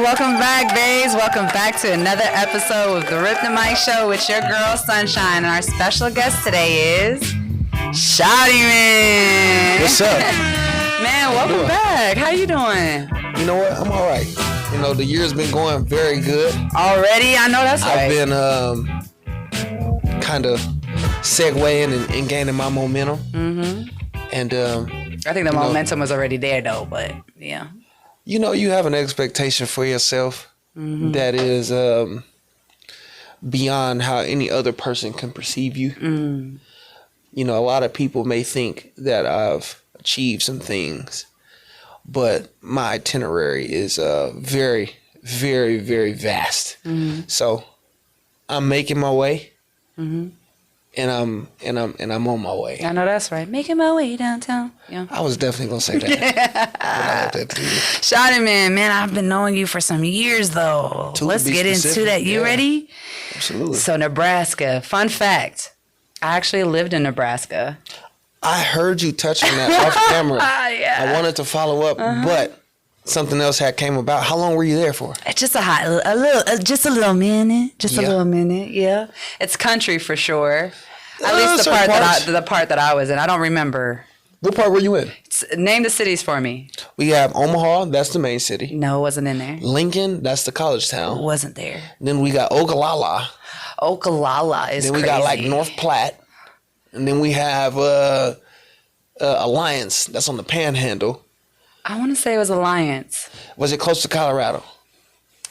welcome back, babes. Welcome back to another episode of the Ripdamic Show with your girl, Sunshine. And our special guest today is Shaudieman. What's up? Man, welcome back. How you doing? You know what? I'm all right. You know, the year's been going very good. Already? I know that's right. I've been kind of segueing and gaining my momentum. Mm-hmm. And I think the momentum was already there, though, but yeah. You know, you have an expectation for yourself that is beyond how any other person can perceive you. Mm. You know, a lot of people may think that I've achieved some things, but my itinerary is very, very, very vast. Mm-hmm. So I'm making my way. Mm-hmm. And I'm on my way. I know that's right. Making my way downtown. Yeah. I was definitely gonna say that. I that to you. Shaudieman, man, I've been knowing you for some years though. Let's get into that. You ready? Absolutely. So Nebraska. Fun fact. I actually lived in Nebraska. I heard you touch on that off camera. Yeah. I wanted to follow up, but something else had came about. How long were you there for? Just a little minute. A little minute. Yeah. It's country for sure. At least the part that I was in. I don't remember. What part were you in? Name the cities for me. We have Omaha. That's the main city. No, it wasn't in there. Lincoln. That's the college town. Wasn't there. Then we got Ogallala. Ogallala is crazy. Then we got like North Platte. And then we have Alliance. That's on the Panhandle. I want to say it was Alliance. Was it close to Colorado?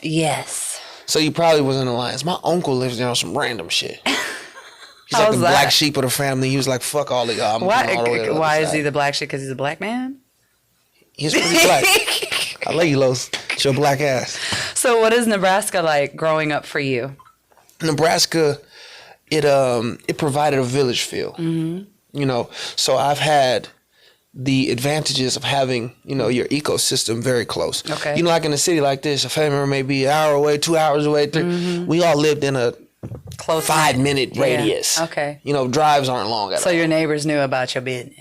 Yes. So you probably was in Alliance. My uncle lives there on some random shit. He's like the black sheep of the family. He was like, fuck all of y'all. Why is he the black sheep? Because he's a black man? He's pretty black. I love you, Los. It's your black ass. So what is Nebraska like growing up for you? Nebraska, it provided a village feel. Mm-hmm. You know, so I've had the advantages of having, you know, your ecosystem very close. Okay. You know, like in a city like this, a family member may be an hour away, 2 hours away. We all lived in a close 5-minute radius. Okay. You know, drives aren't long at all. So your neighbors knew about your business.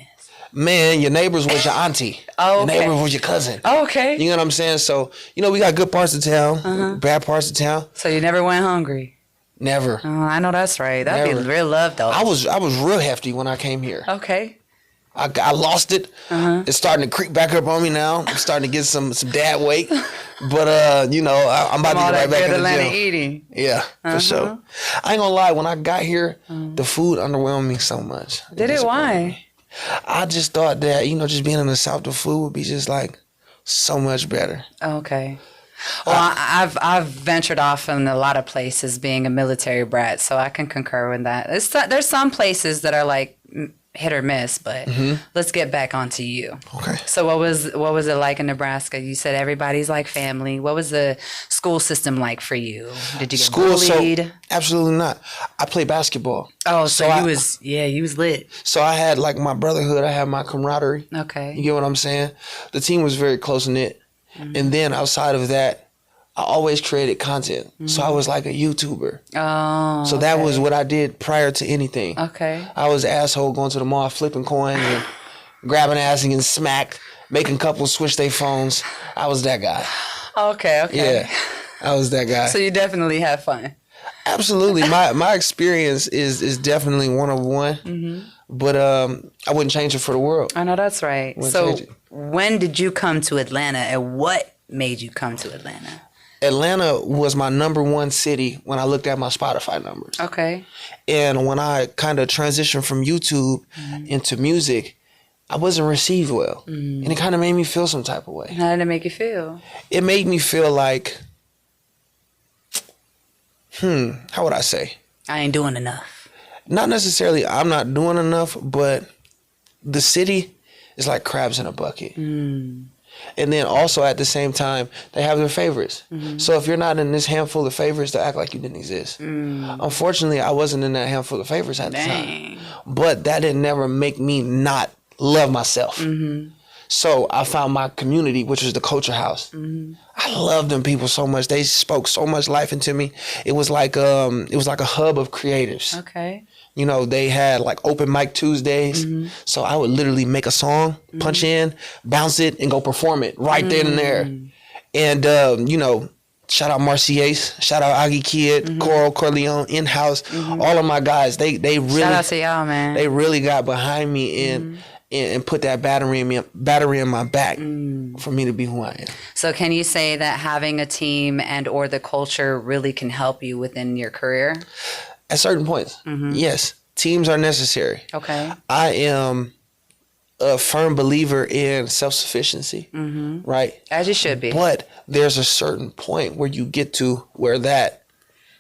Man, your neighbors was your auntie. Oh, okay. Your neighbor was your cousin. Oh, okay. You know what I'm saying? So, you know, we got good parts of town, bad parts of town. So you never went hungry? Never. Oh, I know that's right. That'd be real love, though. I was real hefty when I came here. Okay. I lost it. It's starting to creep back up on me now. I'm starting to get some dad weight. But, you know, I'm about to get right back in the gym. Eating. Yeah, for sure. I ain't gonna lie. When I got here, the food underwhelmed me so much. Did it? Why? I just thought that, you know, just being in the South, the food would be just like so much better. Okay. Well, I've ventured off in a lot of places being a military brat, so I can concur with that. There's some places that are like hit or miss, but let's get back onto you. Okay. So what was it like in Nebraska? You said everybody's like family. What was the school system like for you? Did you get bullied? So, absolutely not. I played basketball. Oh, so you was lit. So I had like my brotherhood. I had my camaraderie. Okay. You get what I'm saying? The team was very close knit. And then outside of that, I always created content. So I was like a YouTuber. Oh. So that was what I did prior to anything. Okay. I was an asshole going to the mall, flipping coins and grabbing ass and getting smacked, making couples switch their phones. I was that guy. Okay. Yeah, I was that guy. So you definitely had fun. Absolutely. My experience is definitely one of one. But I wouldn't change it for the world. I know that's right. So when did you come to Atlanta and what made you come to Atlanta? Atlanta was my number one city when I looked at my Spotify numbers. Okay. And when I kind of transitioned from YouTube into music, I wasn't received well. And it kind of made me feel some type of way. How did it make you feel? It made me feel like, how would I say? I ain't doing enough. Not necessarily I'm not doing enough, but the city is like crabs in a bucket. And then also at the same time, they have their favorites. So if you're not in this handful of favorites, they act like you didn't exist. Unfortunately, I wasn't in that handful of favorites at the time. But that didn't never make me not love myself. So I found my community, which was the Culture House. I loved them people so much. They spoke so much life into me. It was like a hub of creatives. Okay. You know, they had like open mic Tuesdays. So I would literally make a song, punch in, bounce it, and go perform it right then and there. And, you know, Shout out Marciace, shout out Aggie Kid, Coral Corleone, in-house, all of my guys. They really Shout out to y'all, man. They really got behind me and put that battery in my back for me to be who I am. So can you say that having a team and or the culture really can help you within your career? At certain points, yes, teams are necessary. Okay. I am a firm believer in self-sufficiency, right? As you should be. But there's a certain point where you get to where that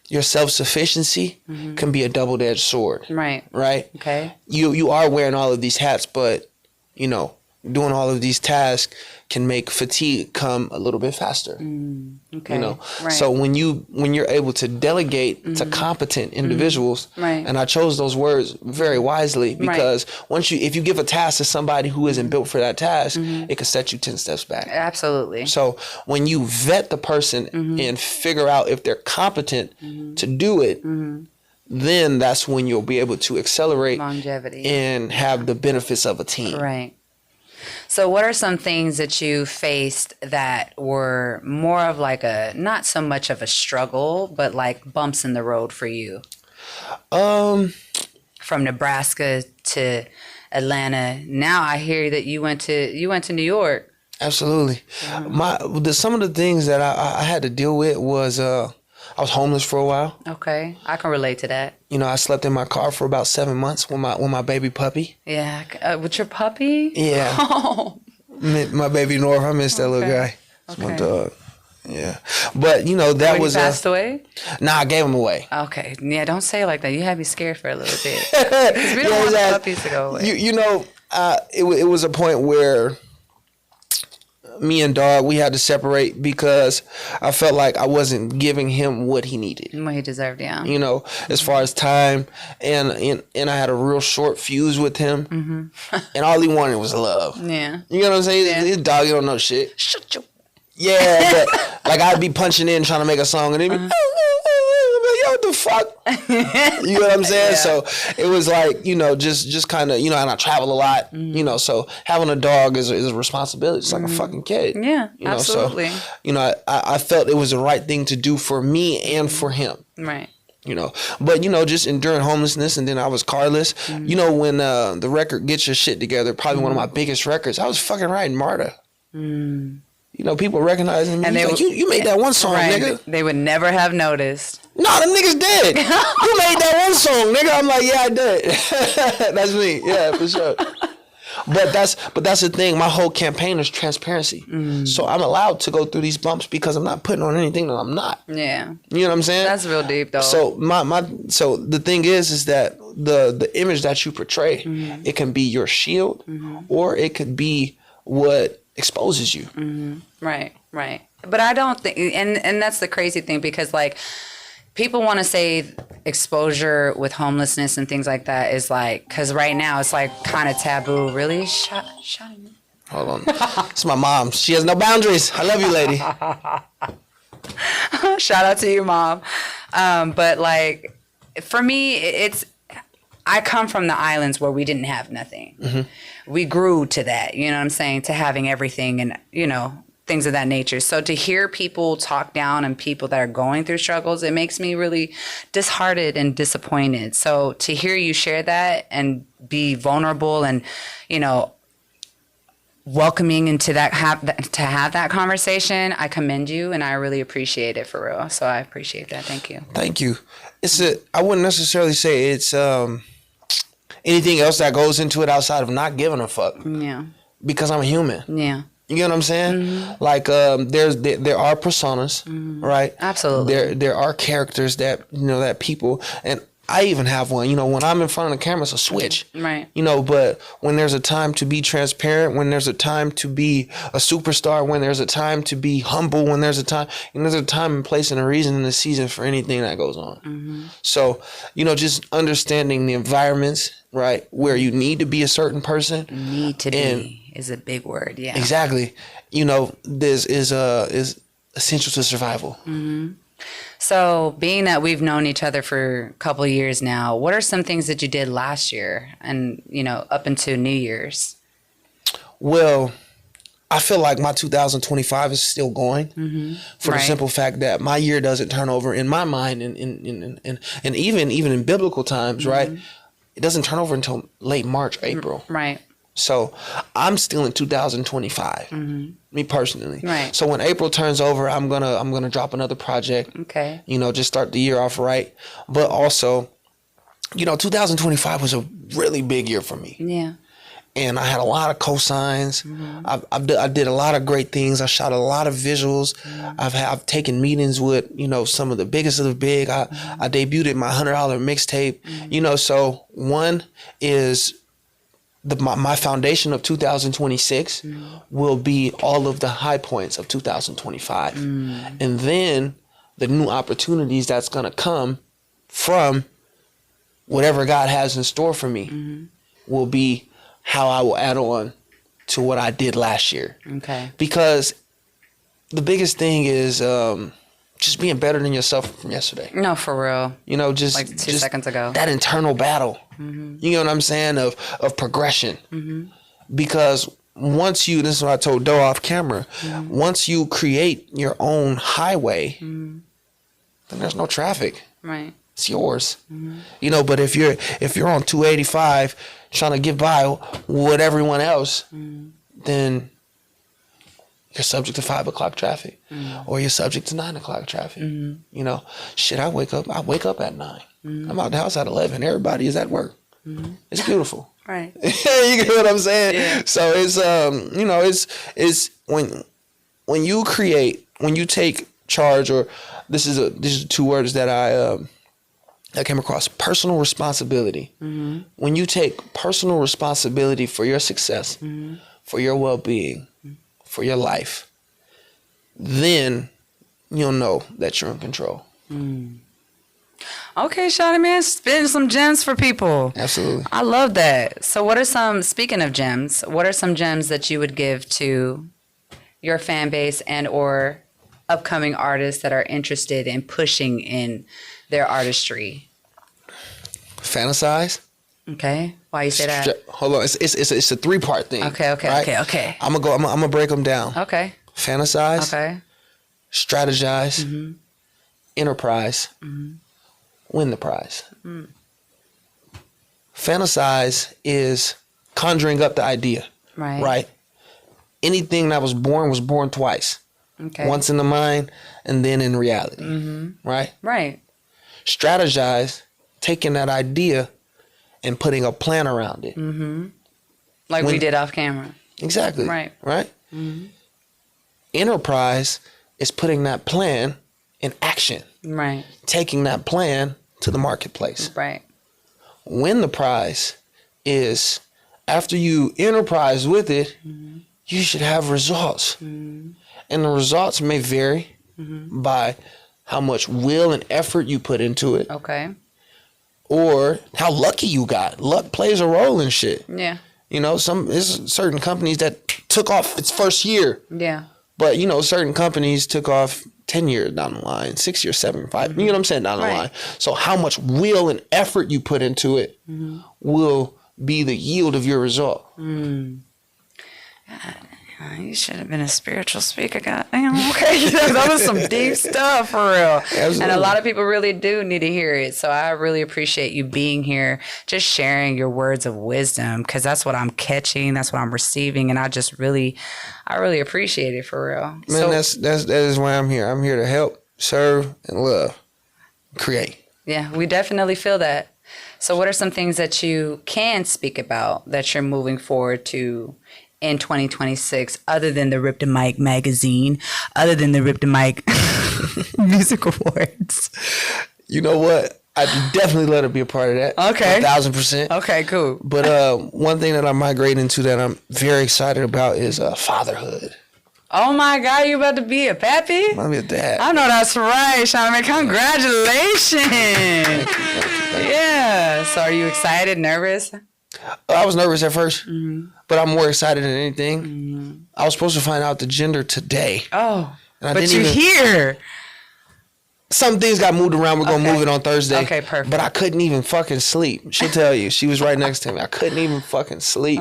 your self-sufficiency can be a double-edged sword. Right. Right? Okay. You are wearing all of these hats, but, you know, doing all of these tasks can make fatigue come a little bit faster. Okay. You know, right. so when you're able to delegate to competent individuals, Right. and I chose those words very wisely because if you give a task to somebody who isn't built for that task, it could set you 10 steps back. Absolutely. So when you vet the person and figure out if they're competent to do it, then that's when you'll be able to accelerate Longevity. and have the benefits of a team. Right. So what are some things that you faced that were more of like not so much of a struggle, but like bumps in the road for you? From Nebraska to Atlanta. Now I hear that you went to New York. Absolutely. Some of the things that I had to deal with was I was homeless for a while. Okay, I can relate to that. You know, I slept in my car for about 7 months with my baby puppy. Yeah, with your puppy? Yeah. Oh. My baby North, I miss that little guy. It's my dog. Yeah. But, you know, that was... He passed away? Nah, I gave him away. Okay. Yeah, don't say it like that. You had me scared for a little bit. 'Cause we don't want the puppies to go away. You know, it was a point where me and Dog, we had to separate because I felt like I wasn't giving him what he needed. What he deserved, yeah. You know, as far as time, and I had a real short fuse with him, and all he wanted was love. Yeah. You know what I'm saying? Yeah. His dog, he don't know shit. Shut your... Yeah, but like I'd be punching in trying to make a song, and he'd be, yo, what the fuck? You know what I'm saying? Yeah. So it was like, you know, just kind of, you know, and I travel a lot, you know, so having a dog is a responsibility. It's like a fucking kid. Yeah, you know, absolutely. So, you know, I felt it was the right thing to do for me and for him. Right. You know, but, you know, just enduring homelessness, and then I was carless. You know, when the record Get Your Shit Together, probably one of my biggest records, I was fucking writing Marta. You know, people recognizing me. And like, you made that one song, nigga. They would never have noticed. No, them niggas dead. You made that one song, nigga. I'm like, yeah, I did. That's me. Yeah, for sure. But that's the thing. My whole campaign is transparency. So I'm allowed to go through these bumps because I'm not putting on anything that I'm not. Yeah. You know what I'm saying? That's real deep, though. So so the thing is that the image that you portray, it can be your shield, or it could be what exposes you. Right. But I don't think, and that's the crazy thing, because like people want to say exposure with homelessness and things like that is like, because right now it's like kind of taboo. Really? Shaudieman. Hold on. It's my mom. She has no boundaries. I love you, lady. Shout out to you, Mom. But like, for me, I come from the islands where we didn't have nothing. We grew to that, you know what I'm saying, to having everything and, you know, things of that nature. So to hear people talk down on people that are going through struggles, it makes me really disheartened and disappointed. So to hear you share that and be vulnerable and, you know, welcoming into that, to have that conversation, I commend you and I really appreciate it, for real. So I appreciate that. Thank you. Thank you. I wouldn't necessarily say it's anything else that goes into it outside of not giving a fuck. Yeah. Because I'm a human. Yeah. You get what I'm saying? Like there are personas, right? Absolutely. There are characters that, you know, that people, and I even have one. You know, when I'm in front of the camera, it's a switch. Right. You know, but when there's a time to be transparent, when there's a time to be a superstar, when there's a time to be humble, when there's a time and place and a reason in the season for anything that goes on. So, you know, just understanding the environments, right, where you need to be a certain person. Need to be is a big word. Yeah. Exactly. You know, this is essential to survival. So being that we've known each other for a couple of years now, what are some things that you did last year and, you know, up into New Year's? Well, I feel like my 2025 is still going for the simple fact that my year doesn't turn over in my mind, and even in biblical times, right? It doesn't turn over until late March, April. Right. So I'm still in 2025, me personally. Right. So when April turns over, I'm gonna drop another project. Okay. You know, just start the year off right. But also, you know, 2025 was a really big year for me. Yeah. And I had a lot of cosigns. I did a lot of great things. I shot a lot of visuals. I've taken meetings with, you know, some of the biggest of the big. I debuted my $100 mixtape. You know, so one is my foundation of 2026 will be all of the high points of 2025. And then the new opportunities that's going to come from whatever God has in store for me will be how I will add on to what I did last year. Okay. Because the biggest thing is just being better than yourself from yesterday. No, for real. You know, just like 2 seconds ago. That internal battle. You know what I'm saying? Of progression. Because once you, this is what I told Doe off camera, once you create your own highway, then there's no traffic. Right. It's yours. You know, but if you're on 285 trying to get by with everyone else, then you're subject to 5 o'clock traffic, or you're subject to 9 o'clock traffic. You know, shit. I wake up at 9. I'm out the house at 11. Everybody is at work. It's beautiful. Right. You get what I'm saying? Yeah. So it's you know, it's when you take charge, or these are 2 words that I came across: personal responsibility. When you take personal responsibility for your success, for your well-being, for your life, then you'll know that you're in control. Okay, Shaudieman, spitting some gems for people. Absolutely. I love that. So speaking of gems, what are some gems that you would give to your fan base and or upcoming artists that are interested in pushing in their artistry? Fantasize. Okay. Why you say that? Hold on. It's a 3-part thing. Okay. Okay. I'm gonna break them down. Okay. Fantasize. Okay. Strategize. Enterprise. Win the prize. Fantasize is conjuring up the idea. Right. Right. Anything that was born twice. Okay. Once in the mind and then in reality. Right? Right. Strategize, taking that idea and putting a plan around it. Like we did off camera. Exactly. Right. Right? Enterprise is putting that plan in action. Right. Taking that plan to the marketplace. Right. Win the prize is after you enterprise with it, you should have results. And the results may vary by how much will and effort you put into it. Okay. Or how lucky you got. Luck plays a role in shit. Yeah. You know, there's certain companies that took off its first year. Yeah. But, you know, certain companies took off 10 years down the line, 6 years, 7, 5, you know what I'm saying, down the line. So how much will and effort you put into it will be the yield of your result. You should have been a spiritual speaker, goddamn. Okay, that was some deep stuff for real. Absolutely. And a lot of people really do need to hear it. So I really appreciate you being here, just sharing your words of wisdom, because that's what I'm catching, that's what I'm receiving, and I really appreciate it for real. Man, so, that is why I'm here. I'm here to help, serve, and love, create. Yeah, we definitely feel that. So what are some things that you can speak about that you're moving forward to in 2026, other than the Ripdamic magazine, other than the Ripdamic Music Awards? You know what? I'd definitely let her be a part of that. Okay. 1,000%. Okay, cool. But one thing that I'm migrating into that I'm very excited about is fatherhood. Oh my God, you about to be a pappy? I'm about to be a dad. I know that's right, Shaudieman. Congratulations. Thank you. Yeah. So are you excited, nervous? I was nervous at first, but I'm more excited than anything. I was supposed to find out the gender today. Oh, but you're here. Some things got moved around. We're going to move it on Thursday. Okay, perfect. But I couldn't even fucking sleep. She'll tell you. She was right next to me. I couldn't even fucking sleep.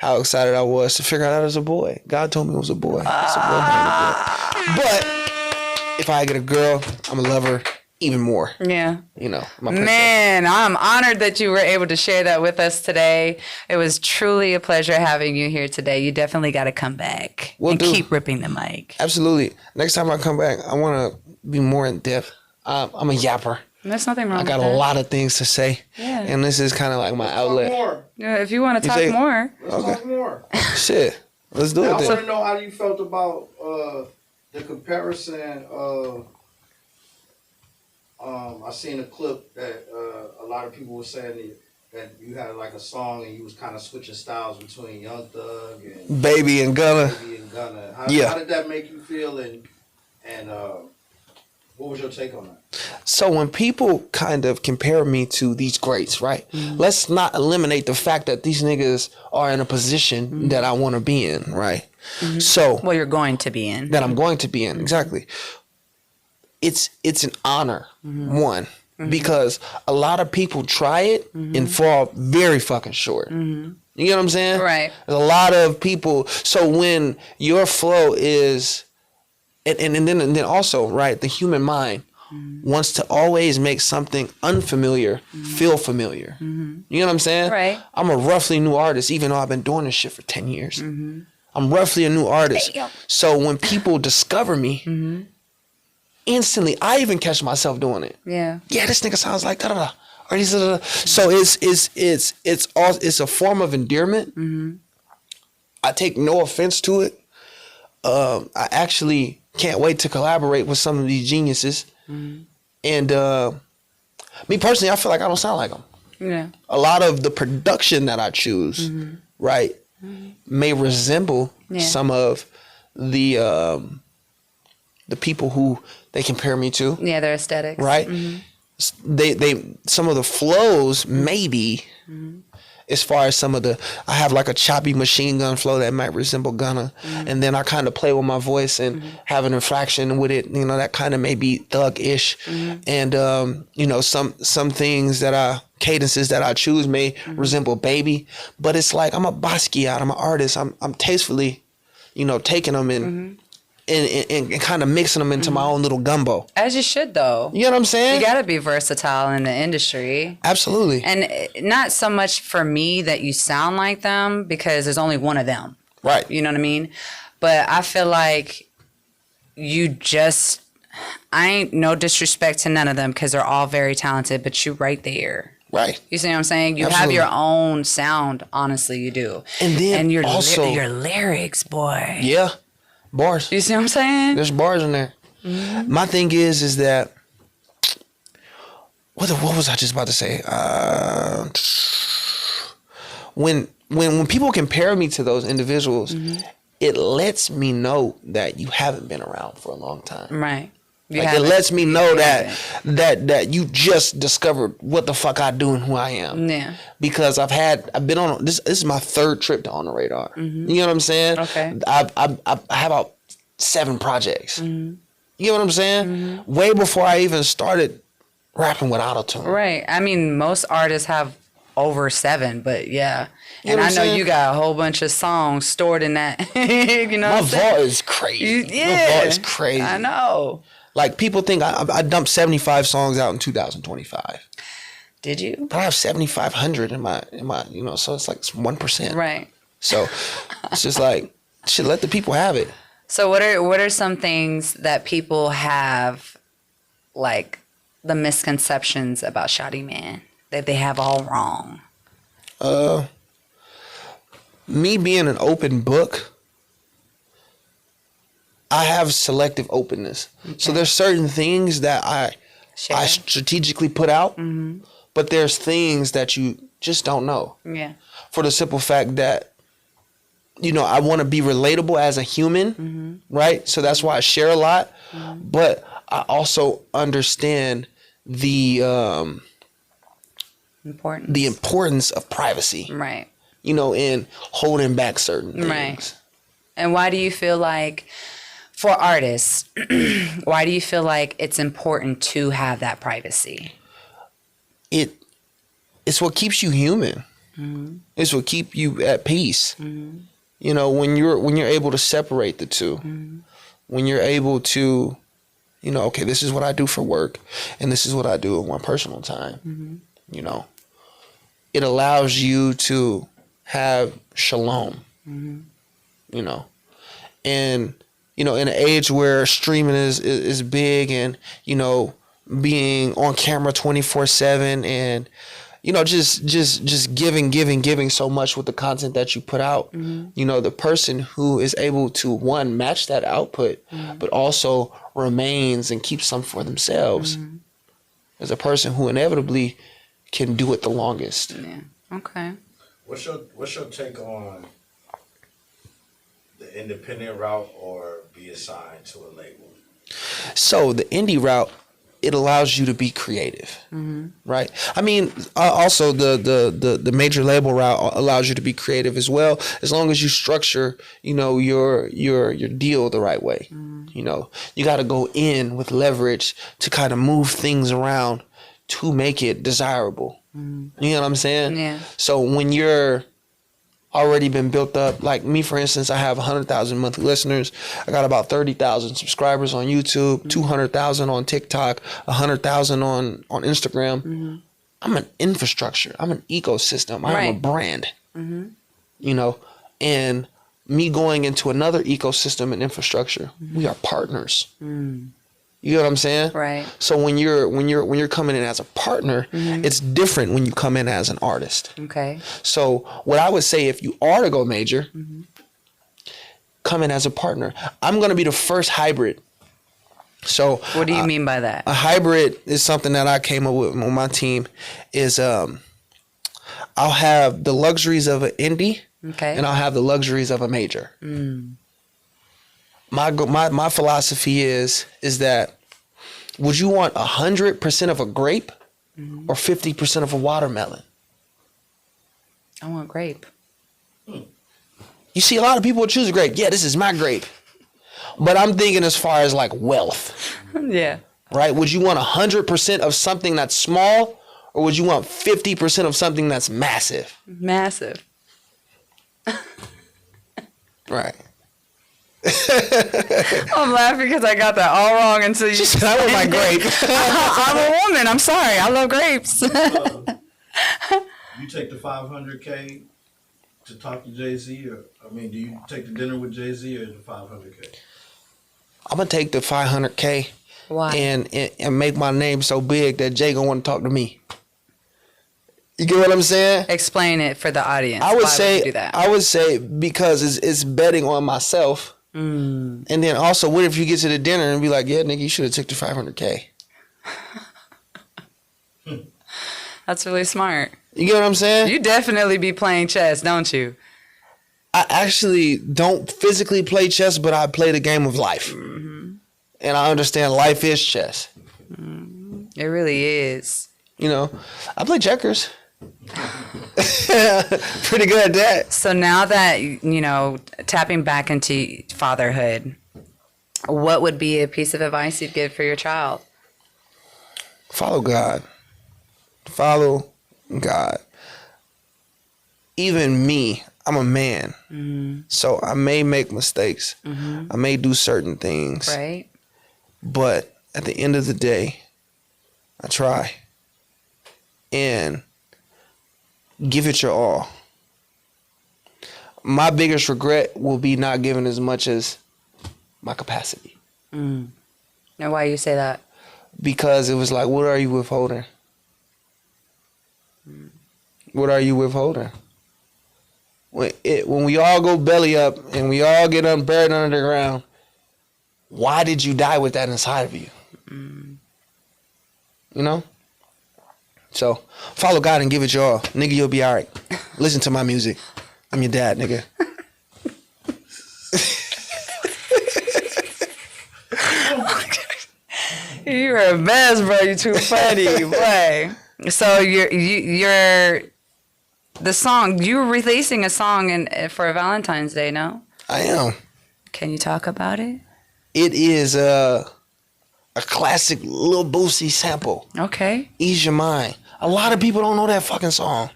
how excited I was to figure out I was a boy. God told me it was a boy. It's a boy, not a boy. But if I get a girl, I'm gonna love her even more. Yeah. You know, my princess. Man, I'm honored that you were able to share that with us today. It was truly a pleasure having you here today. You definitely got to come back and keep ripping the mic. Absolutely. Next time I come back, I want to be more in depth. I'm a yapper. There's nothing wrong with that. I got a lot of things to say. Yeah. And this is kind of like my outlet. More. Yeah, if you want to talk more. Let's talk more. Shit. Let's do it I then. want to know how you felt about the comparison of I seen a clip that a lot of people were saying that you had like a song and you was kind of switching styles between Young Thug and Baby and Gunna. How did that make you feel and what was your take on that? So when people kind of compare me to these greats, right? Mm-hmm. Let's not eliminate the fact that these niggas are in a position that I want to be in, right? Mm-hmm. So well, you're going to be in. That I'm going to be in, exactly. It's an honor, one, because a lot of people try it and fall very fucking short. You know what I'm saying? Right. There's a lot of people. So when your flow is, and then also, right, the human mind wants to always make something unfamiliar feel familiar. You know what I'm saying? Right. I'm a roughly new artist, even though I've been doing this shit for 10 years. I'm roughly a new artist. Damn. So when people discover me, instantly, I even catch myself doing it. Yeah, this nigga sounds like da da da. Or he's da da da. So it's a form of endearment. I take no offense to it. I actually can't wait to collaborate with some of these geniuses. And me personally, I feel like I don't sound like them. Yeah. A lot of the production that I choose, right, may resemble some of the people who they compare me to. Yeah, their aesthetics. Right? They some of the flows maybe as far as some of the, I have like a choppy machine gun flow that might resemble Gunna. And then I kind of play with my voice and have an inflection with it, you know, that kind of may be thug-ish. And, you know, some things that cadences that I choose may resemble Baby. But it's like, I'm a Basquiat, I'm an artist. I'm tastefully, you know, taking them and kind of mixing them into my own little gumbo. As you should, though. You know what I'm saying? You got to be versatile in the industry. Absolutely. And not so much for me that you sound like them, because there's only one of them. Right. You know what I mean? But I feel like you just, I ain't no disrespect to none of them because they're all very talented, but you right there. Right. You see what I'm saying? You Absolutely. have your own sound, honestly, you do. And then your also your lyrics, boy. Yeah. Bars. You see what I'm saying? There's bars in there. My thing is that what was I just about to say? When people compare me to those individuals, it lets me know that you haven't been around for a long time. Right. Like it lets me know that you just discovered what the fuck I do and who I am. Yeah. Because I've been on this is my third trip to On the Radar. You know what I'm saying? Okay. I have about 7 projects. You know what I'm saying? Way before I even started rapping with autotune. Right. I mean, most artists have over 7, but yeah. You and know I know saying? you got a whole bunch of songs stored in that. You know, my vault is crazy. My vault is crazy. I know. Like people think I dumped 75 songs out in 2025. Did you? But I have 7,500 in my you know, so it's like 1%. Right. So it's just like shit. Let the people have it. So what are some things that people have, like the misconceptions about Shaudieman that they have all wrong? Me being an open book, I have selective openness. Okay. So there's certain things that I strategically put out, but there's things that you just don't know. Yeah. For the simple fact that, you know, I want to be relatable as a human, right? So that's why I share a lot, but I also understand the importance of privacy. Right. You know, in holding back certain things. Right. And why do you feel like, for artists, why do you feel like it's important to have that privacy? It's what keeps you human. This will keep you at peace. You know, when you're able to separate the two, when you're able to, you know, okay, this is what I do for work, and this is what I do in my personal time. You know, it allows you to have shalom. You know, and you know, in an age where streaming is big, and you know, being on camera 24/7, and you know, just giving so much with the content that you put out. You know, the person who is able to, one, match that output, but also remains and keeps some for themselves, is a person who inevitably can do it the longest. Yeah. Okay. What's your take on the independent route or be assigned to a label? So the indie route, it allows you to be creative, right? I mean, also the major label route allows you to be creative as well, as long as you structure, you know, your deal the right way. You know, you got to go in with leverage to kind of move things around to make it desirable. You know what I'm saying? Yeah. So when you're already been built up, like me, for instance, I have 100,000 monthly listeners. I got about 30,000 subscribers on YouTube, 200,000 on TikTok, 100,000 on Instagram. I'm an infrastructure. I'm an ecosystem. I am a brand. You know, and me going into another ecosystem and infrastructure, we are partners. You know what I'm saying? Right. So when you're coming in as a partner, it's different when you come in as an artist. Okay. So what I would say, if you are to go major, come in as a partner. I'm going to be the first hybrid. So What do you mean by that? a hybrid is something that I came up with on my team. Is I'll have the luxuries of an indie, and I'll have the luxuries of a major. My philosophy is that, would you want 100% of a grape or 50% of a watermelon? I want grape. You see, a lot of people would choose a grape. Yeah, this is my grape. But I'm thinking as far as like wealth, Yeah. right? Would you want 100% of something that's small, or would you want 50% of something that's massive? Massive. Right. I'm laughing because I got that all wrong until you She said, I want my grape. I'm a woman. I'm sorry. I love grapes. You take the 500K to talk to Jay-Z, or do you take the dinner with Jay-Z or the 500K? I'm gonna take the 500K. Why? and make my name so big that Jay gonna want to talk to me. You get what I'm saying? Explain it for the audience. I would Why say would you do that? I would say because it's betting on myself. And then also, what if you get to the dinner and be like, yeah, nigga, you should have took the 500K. That's really smart. You get what I'm saying? You definitely be playing chess, don't you? I actually don't physically play chess, but I play the game of life. And I understand life is chess. It really is. You know, I play checkers. Pretty good at that. So now that, you know, tapping back into fatherhood, what would be a piece of advice you'd give for your child? Follow God. Follow God. Even me, I'm a man. So I may make mistakes. I may do certain things. Right. But at the end of the day, I try. And give it your all. My biggest regret will be not giving as much as my capacity. And why you say that? Because it was like, what are you withholding? What are you withholding? When we all go belly up and we all get buried under the ground, why did you die with that inside of you? You know? So follow God and give it your all. Nigga, you'll be all right. Listen to my music. I'm your dad, nigga. You're a mess, bro. You too funny, boy. So you're the song. You're releasing a song for Valentine's Day, no? I am. Can you talk about it? It is a classic Lil Boosie sample. Okay. Ease Your Mind. A lot of people don't know that fucking song.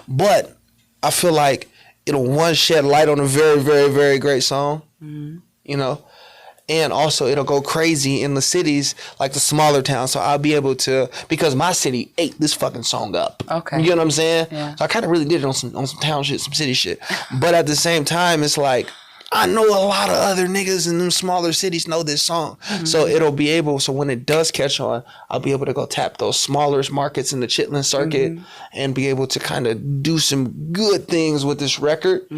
But I feel like it'll one shed light on a very, very, very great song, you know, and also it'll go crazy in the cities, like the smaller towns. So I'll be able to, because my city ate this fucking song up. Okay. You get what I'm saying? Yeah. So I kind of really did it on some town shit, some city shit. But at the same time, it's like, I know a lot of other niggas in them smaller cities know this song. So it'll be able, so when it does catch on, I'll be able to go tap those smaller markets in the Chitlin circuit and be able to kind of do some good things with this record.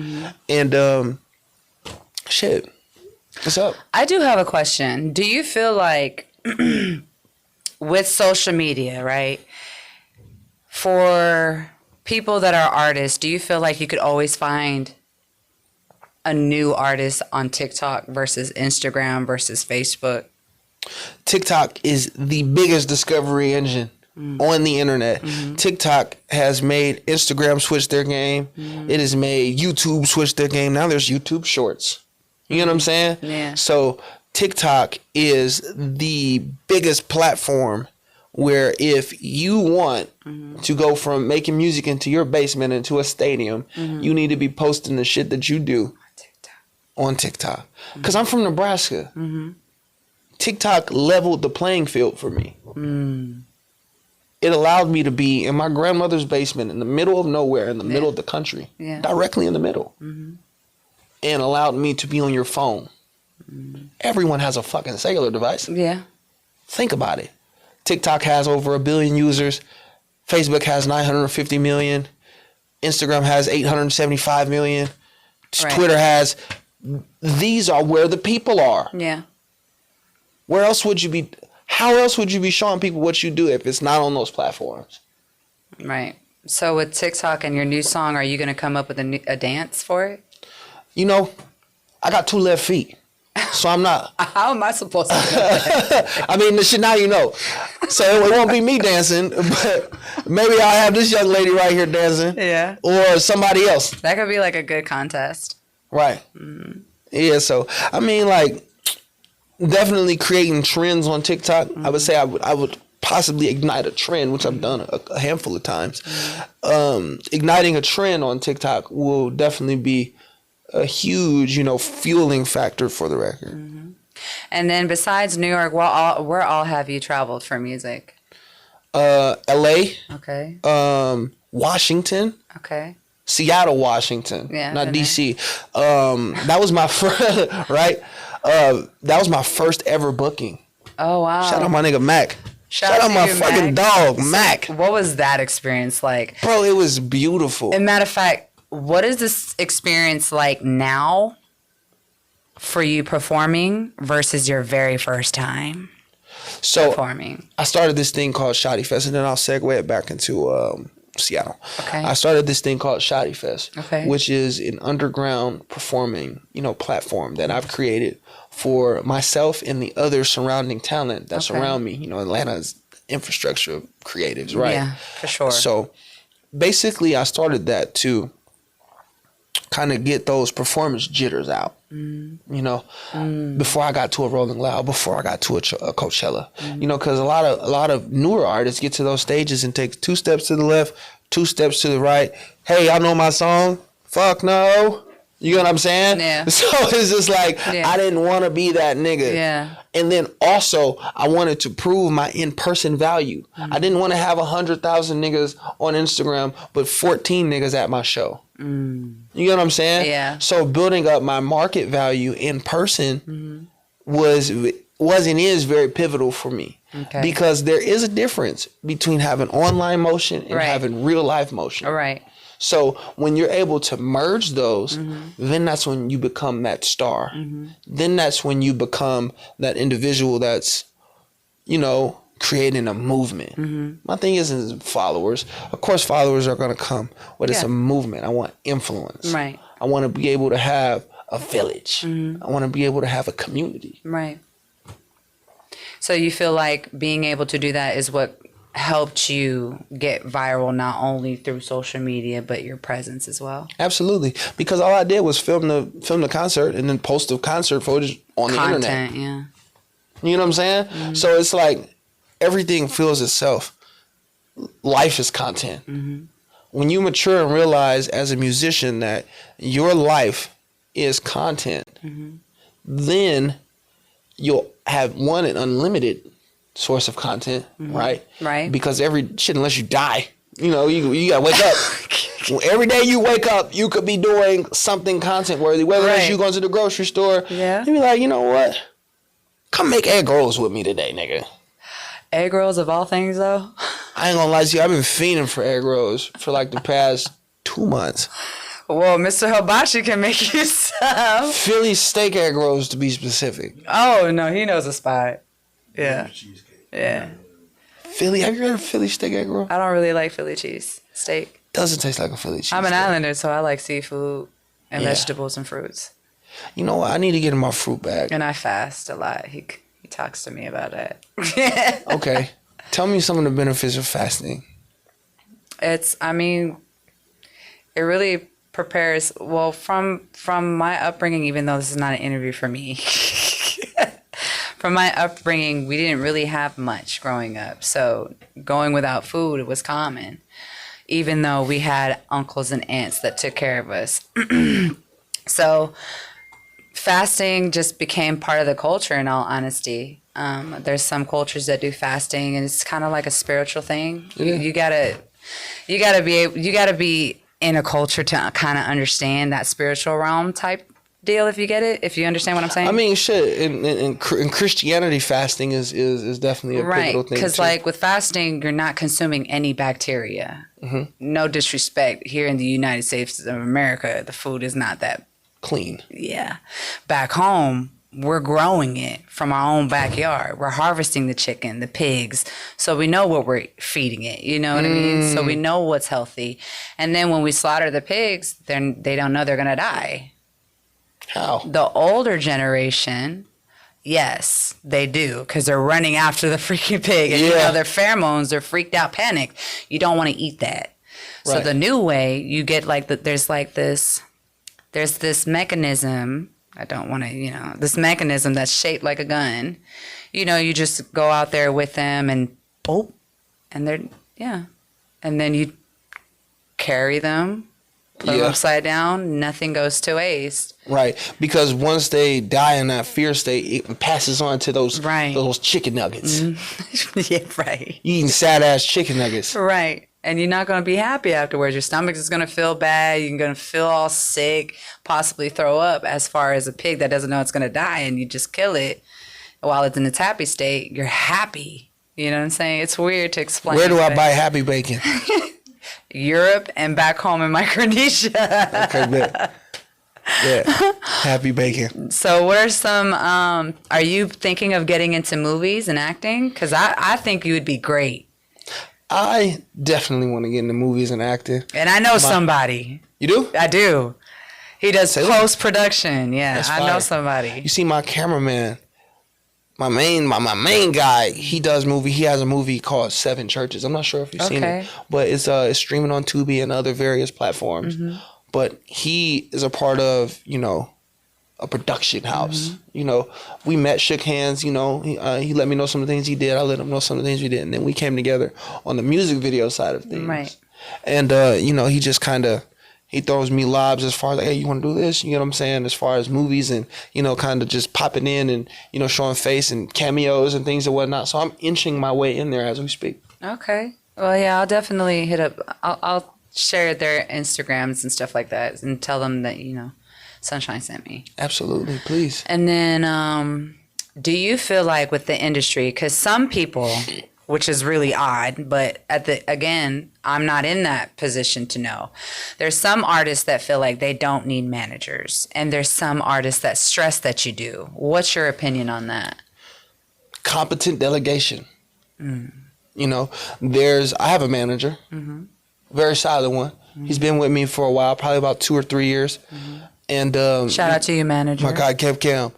And shit, what's up? I do have a question. Do you feel like with social media, right, for people that are artists, do you feel like you could always find a new artist on TikTok versus Instagram versus Facebook? TikTok is the biggest discovery engine on the internet. TikTok has made Instagram switch their game. It has made YouTube switch their game. Now there's YouTube Shorts. You know what I'm saying? Yeah. So TikTok is the biggest platform where if you want to go from making music into your basement into a stadium, you need to be posting the shit that you do on TikTok. Because I'm from Nebraska. TikTok leveled the playing field for me. It allowed me to be in my grandmother's basement in the middle of nowhere, in the middle of the country, directly in the middle, and allowed me to be on your phone. Everyone has a fucking cellular device. Yeah. Think about it. TikTok has over 1 billion users. Facebook has 950 million. Instagram has 875 million. Right. Twitter has... These are where the people are. Yeah. Where else would you be? How else would you be showing people what you do if it's not on those platforms? Right. So with TikTok and your new song, are you going to come up with a dance for it? You know, I got 2 left feet, so I'm not. How am I supposed to do that? I mean, the shit now you know. So it won't be me dancing, but maybe I'll have this young lady right here dancing. Yeah. Or somebody else. That could be like a good contest. Right. Yeah, so I mean, like, definitely creating trends on TikTok. I would say I would possibly ignite a trend, which I've done a handful of times. Igniting a trend on TikTok will definitely be a huge, fueling factor for the record. And then besides New York, where all have you traveled for music? LA. Okay. Washington. Okay. Seattle, Washington, not DC. That was my first, right? That was my first ever booking. Oh, wow. Shout out my nigga Mac. Shout out my fucking dog, Mac. What was that experience like? Bro, it was beautiful. As a matter of fact, what is this experience like now for you performing versus your very first time performing? I started this thing called Shoddy Fest, and then I'll segue it back into Seattle. Okay. I started this thing called Shoddy Fest, okay, which is an underground performing, platform that I've created for myself and the other surrounding talent that's around me. Atlanta's infrastructure of creatives, right? Yeah, for sure. So basically I started that to kind of get those performance jitters out, before I got to a Rolling Loud, before I got to a Coachella, because a lot of newer artists get to those stages and take 2 steps to the left, 2 steps to the right. Hey, y'all know my song? Fuck no. You know what I'm saying? Yeah. So it's just like, I didn't want to be that nigga. Yeah. And then also, I wanted to prove my in-person value. I didn't want to have 100,000 niggas on Instagram, but 14 niggas at my show. You know what I'm saying? Yeah. So building up my market value in person was and is very pivotal for me. Okay. Because there is a difference between having online motion and having real life motion. All right. So when you're able to merge those, then that's when you become that star. Then that's when you become that individual that's, creating a movement. My thing isn't followers. Of course, followers are going to come, but it's a movement. I want influence. Right. I want to be able to have a village. I want to be able to have a community. Right. So you feel like being able to do that is what helped you get viral, not only through social media but your presence as well? Absolutely, because all I did was film the concert and then post the concert footage on the internet. Yeah. You know what I'm saying? So it's like everything feels itself. Life is content. when you mature and realize as a musician that your life is content, then you'll have an unlimited source of content, right? Right. Because unless you die, you gotta wake up. Every day you wake up, you could be doing something content worthy, whether it's you going to the grocery store. Yeah. You be like, you know what? Come make egg rolls with me today, nigga. Egg rolls of all things, though. I ain't gonna lie to you. I've been fiending for egg rolls for like the past 2 months. Well, Mr. Hibachi can make you some. Philly steak egg rolls, to be specific. Oh, no, he knows a spot. Yeah. Yeah. Philly, have you heard of Philly steak egg roll? I don't really like Philly cheese steak. Doesn't taste like a Philly cheese I'm an steak. islander, so I like seafood and vegetables and fruits. You know what? I need to get in my fruit bag. And I fast a lot. He talks to me about that. Okay. Tell me some of the benefits of fasting. It really prepares, well, from my upbringing, even though this is not an interview for me, from my upbringing, we didn't really have much growing up. So going without food was common, even though we had uncles and aunts that took care of us. So fasting just became part of the culture, in all honesty. There's some cultures that do fasting, and it's kind of like a spiritual thing. Yeah. You gotta be in a culture to kind of understand that spiritual realm type deal. If you understand what I'm saying. I mean, shit. In Christianity, fasting is definitely a pivotal thing. Because like with fasting, you're not consuming any bacteria. No disrespect. Here in the United States of America, the food is not that clean. Yeah. Back home, we're growing it from our own backyard. We're harvesting the chicken, the pigs. So we know what we're feeding it. You know what I mean? So we know what's healthy. And then when we slaughter the pigs, then they don't know they're going to die. How? The older generation, yes, they do. Because they're running after the freaking pig. And their pheromones, they're freaked out, panicked. You don't want to eat that. So Right. the new way, you get like, there's this mechanism. I don't want to, this mechanism that's shaped like a gun. You just go out there with them and boop, and and then you carry them, put them upside down, nothing goes to waste. Right, because once they die in that fear state, it passes on to those chicken nuggets. Yeah, right. You eating sad ass chicken nuggets. Right. And you're not going to be happy afterwards. Your stomach is going to feel bad. You're going to feel all sick, possibly throw up, as far as a pig that doesn't know it's going to die, and you just kill it while it's in its happy state. You're happy. You know what I'm saying? It's weird to explain. Where do I buy happy bacon? Europe and back home in Micronesia. Okay, bet. Yeah, happy bacon. So what are some, are you thinking of getting into movies and acting? Because I think you would be great. I definitely want to get into movies and acting. And I know somebody. You do? I do. He does post-production. Yeah, That's I fire. know somebody. You see my cameraman, my main guy, he does movie. He has a movie called Seven Churches. I'm not sure if you've seen it, but it's streaming on Tubi and other various platforms. But he is a part of, a production house. We met, shook hands, he let me know some of the things he did. I let him know some of the things we did. And then we came together on the music video side of things. Right. And, he just he throws me lobs as far as like, hey, you want to do this? You know what I'm saying? As far as movies and, kind of just popping in and, showing face and cameos and things and whatnot. So I'm inching my way in there as we speak. Okay. Well, yeah, I'll definitely hit up. I'll share their Instagrams and stuff like that and tell them that, Sunshine sent me. Absolutely, please. And then, do you feel like with the industry, because some people, which is really odd, but again, I'm not in that position to know. There's some artists that feel like they don't need managers, and there's some artists that stress that you do. What's your opinion on that? Competent delegation. I have a manager, very solid one. He's been with me for a while, probably about 2 or 3 years. And shout out to you, manager. My guy Kev Cam.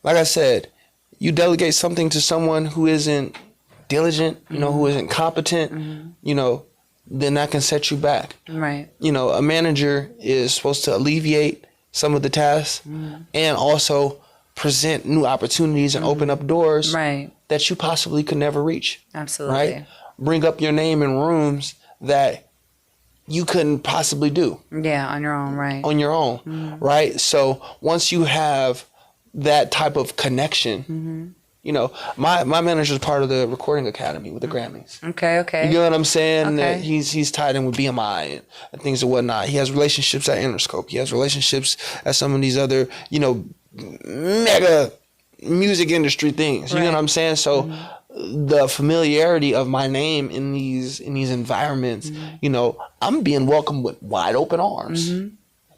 Like I said, you delegate something to someone who isn't diligent, who isn't competent, then that can set you back. Right. A manager is supposed to alleviate some of the tasks and also present new opportunities and open up doors that you possibly could never reach. Absolutely. Right? bring up your name in rooms that you couldn't possibly do. Yeah, on your own, right. On your own, right? So once you have that type of connection, you know, my manager's part of the recording academy with the Grammys. Okay. You know what I'm saying? Okay. He's tied in with BMI and things and whatnot. He has relationships at Interscope. He has relationships at some of these other, you know, mega music industry things. You know what I'm saying? So the familiarity of my name in these environments, you know, I'm being welcomed with wide open arms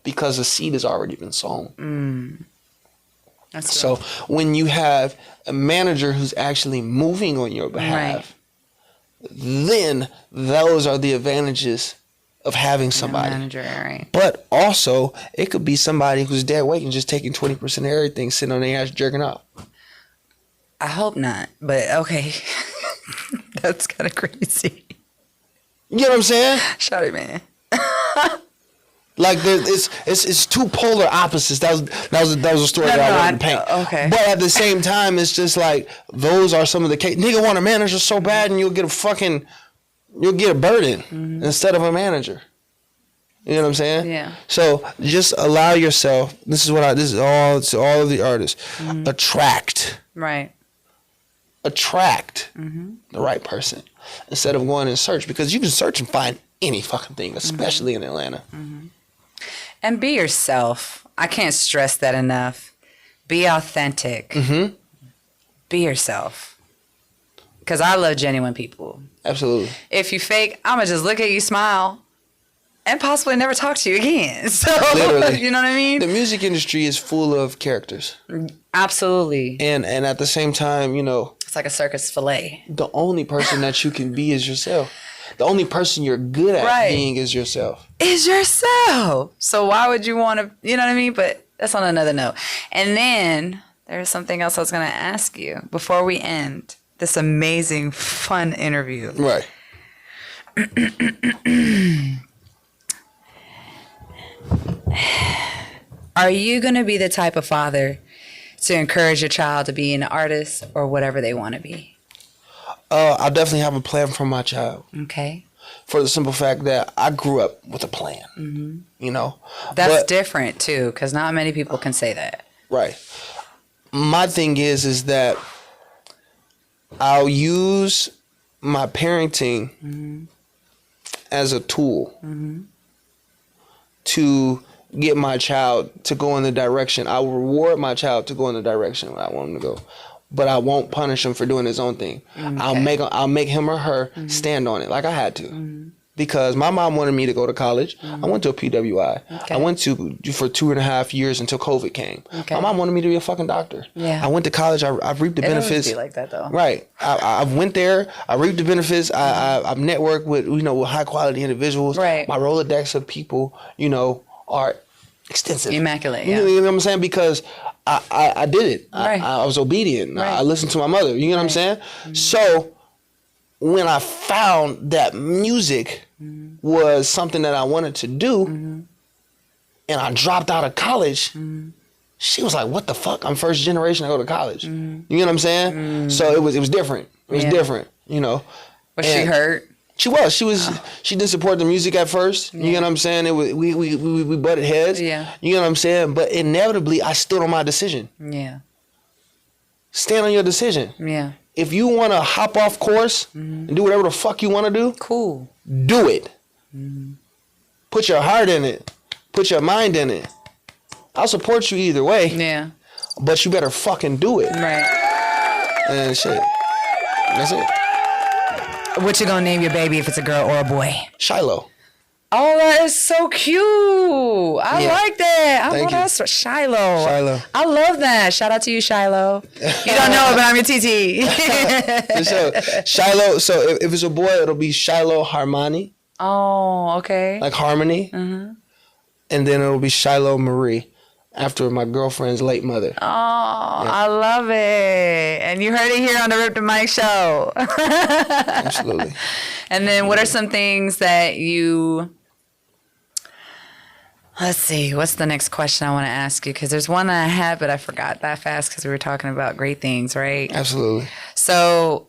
because the seed has already been sown. So when you have a manager who's actually moving on your behalf, then those are the advantages of having somebody. Manager, right. But also, it could be somebody who's dead weight and just taking 20% of everything, sitting on their ass jerking off. I hope not, but okay. That's kind of crazy. You know what I'm saying? Shaudieman. Like it's two polar opposites. That was a story that I wanted to paint. Okay. But at the same time, it's just like those are some of the cases. Nigga want a manager so bad, and you'll get a burden instead of a manager. You know what I'm saying? Yeah. So just allow yourself. This is all to all of the artists. Attract. Right. Attract the right person instead of going and search, because you can search and find any fucking thing, especially in Atlanta. And be yourself. I can't stress that enough. Be authentic. Be yourself. Because I love genuine people. Absolutely. If you fake, I'm going to just look at you, smile, and possibly never talk to you again. So, Literally. You know what I mean? The music industry is full of characters. Absolutely. And at the same time, you know, it's like a circus fillet. The only person that you can be is yourself. The only person you're good at being is yourself. Is yourself. So why would you want to, you know what I mean? But that's on another note. And then there's something else I was going to ask you before we end this amazing, fun interview. Right. Are you going to be the type of father to encourage your child to be an artist or whatever they want to be? I'll definitely have a plan for my child. Okay. For the simple fact that I grew up with a plan. You know? That's different too, because not many people can say that. Right. My thing is that I'll use my parenting as a tool to get my child to go in the direction. I will reward my child to go in the direction I want him to go, but I won't punish him for doing his own thing. Okay. I'll make him or her stand on it like I had to. Because my mom wanted me to go to college. I went to a PWI. Okay. I went to for 2.5 years until COVID came. Okay. My mom wanted me to be a fucking doctor. Yeah. I went to college. I've reaped the benefits. It would be like that though. Right. I went there. I reaped the benefits. I've networked with with high quality individuals. Right. My Rolodex of people are extensive. Immaculate. Yeah. You know what I'm saying? Because I did it. Right. I was obedient. Right. I listened to my mother. You know what I'm saying? So when I found that music was something that I wanted to do, and I dropped out of college, she was like, "What the fuck? I'm first generation to go to college." You know what I'm saying? So it was different. It was different. You know. Was she hurt? She was. She didn't support the music at first. You know what I'm saying? It was, we butted heads. Yeah. You know what I'm saying? But inevitably, I stood on my decision. Yeah. Stand on your decision. Yeah. If you want to hop off course and do whatever the fuck you want to do, cool. Do it. Put your heart in it. Put your mind in it. I'll support you either way. Yeah. But you better fucking do it. Right. And shit. That's it. What you gonna name your baby if it's a girl or a boy? Shiloh. Oh, that is so cute. I like that. Thank you. That's Shiloh. Shiloh. I love that. Shout out to you, Shiloh. You don't know it, but I'm your TT. So, Shiloh. So if it's a boy, it'll be Shiloh Harmony. Oh, okay. Like harmony. And then it'll be Shiloh Marie, after my girlfriend's late mother. Oh, yeah. I love it. And you heard it here on the Ripdamic show. Absolutely. And then what are some things that you... Let's see. What's the next question I want to ask you? Because there's one that I had, but I forgot that fast because we were talking about great things, right? Absolutely. So,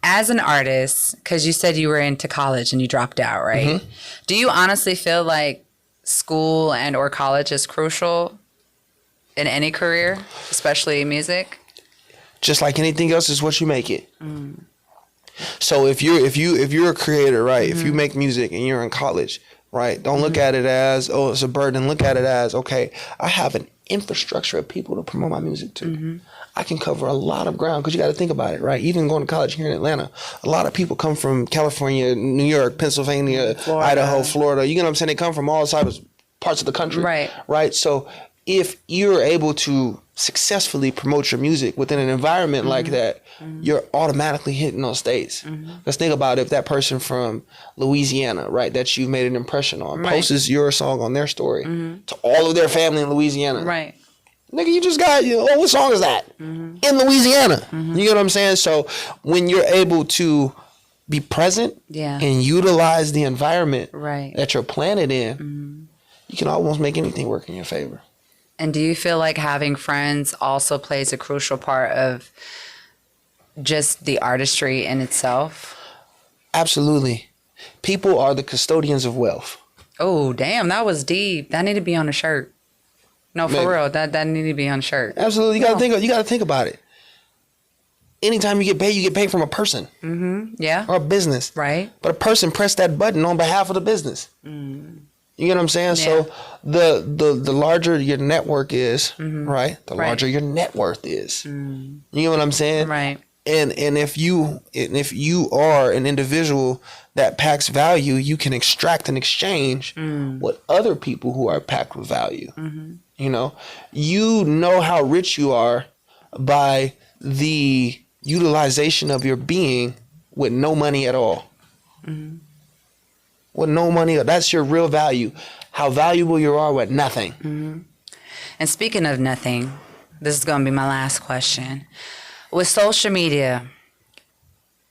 as an artist, because you said you were into college and you dropped out, right? Mm-hmm. Do you honestly feel like school and or college is crucial in any career, especially music? Just like anything else, is what you make it. Mm. So if you're a creator, right? Mm-hmm. If you make music and you're in college, right? Don't look at it as, oh, it's a burden. Look at it as, okay, I have an infrastructure of people to promote my music to. Mm-hmm. I can cover a lot of ground, because you got to think about it, right? Even going to college here in Atlanta, a lot of people come from California, New York, Pennsylvania, Florida. Idaho, Florida. You know what I'm saying? They come from all parts of the country. Right. Right. So if you're able to successfully promote your music within an environment like that, you're automatically hitting those states. Let's think about if that person from Louisiana, right, that you've made an impression on, posts your song on their story to all of their family in Louisiana. Right. Nigga, you just got, what song is that? In Louisiana. You get what I'm saying? So when you're able to be present and utilize the environment that you're planted in, you can almost make anything work in your favor. And do you feel like having friends also plays a crucial part of just the artistry in itself? Absolutely. People are the custodians of wealth. Oh, damn, that was deep. That need to be on a shirt. No, for real, that need to be on a shirt. Absolutely. You gotta think about it. Anytime you get paid from a person. Yeah. Or a business. Right. But a person pressed that button on behalf of the business. You get what I'm saying? Yeah. So the larger your network is, right? The larger your net worth is. You get what I'm saying? Right. And if you are an individual that packs value, you can extract and exchange with other people who are packed with value. You know how rich you are by the utilization of your being with no money at all. With no money, that's your real value. How valuable you are with nothing. And speaking of nothing, this is going to be my last question. With social media,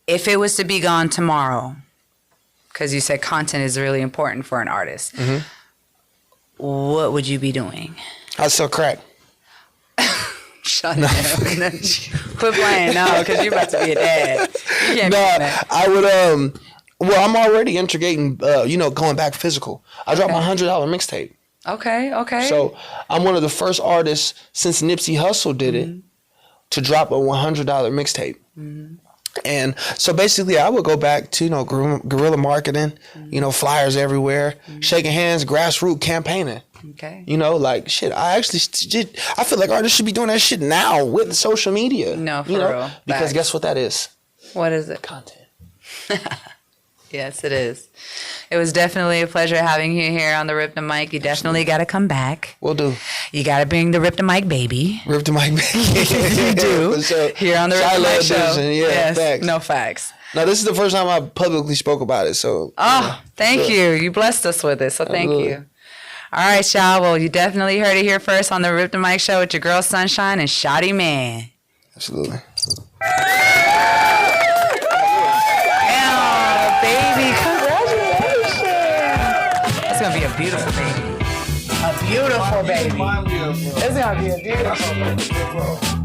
if it was to be gone tomorrow, because you said content is really important for an artist, what would you be doing? I'd sell crack. Shut up. Quit playing now, because you're about to be a dad. You can't be that. I would, well, I'm already integrating, going back physical. I dropped my $100 mixtape. Okay. So I'm one of the first artists since Nipsey Hussle did it to drop a $100 mixtape. And so basically I would go back to, guerrilla marketing, flyers everywhere, shaking hands, grassroots campaigning. Okay. Shit, I feel like artists should be doing that shit now with social media. No, for real. Because guess what that is? What is it? Content. Yes, it is. It was definitely a pleasure having you here on the Ripdamic. You definitely got to come back. Will do. You got to bring the Ripdamic baby. Ripdamic baby. You do. Sure. Here on the Ripdamic show. Edition. Yeah, yes, facts. No facts. Now, this is the first time I publicly spoke about it, so. Oh, thank you. You blessed us with it, so thank you. All right, y'all. Well, you definitely heard it here first on the Ripdamic show with your girl Sunshine and Shaudieman. Absolutely. Baby, congratulations. It's going to be a beautiful baby. A beautiful baby. It's going to be a beautiful baby.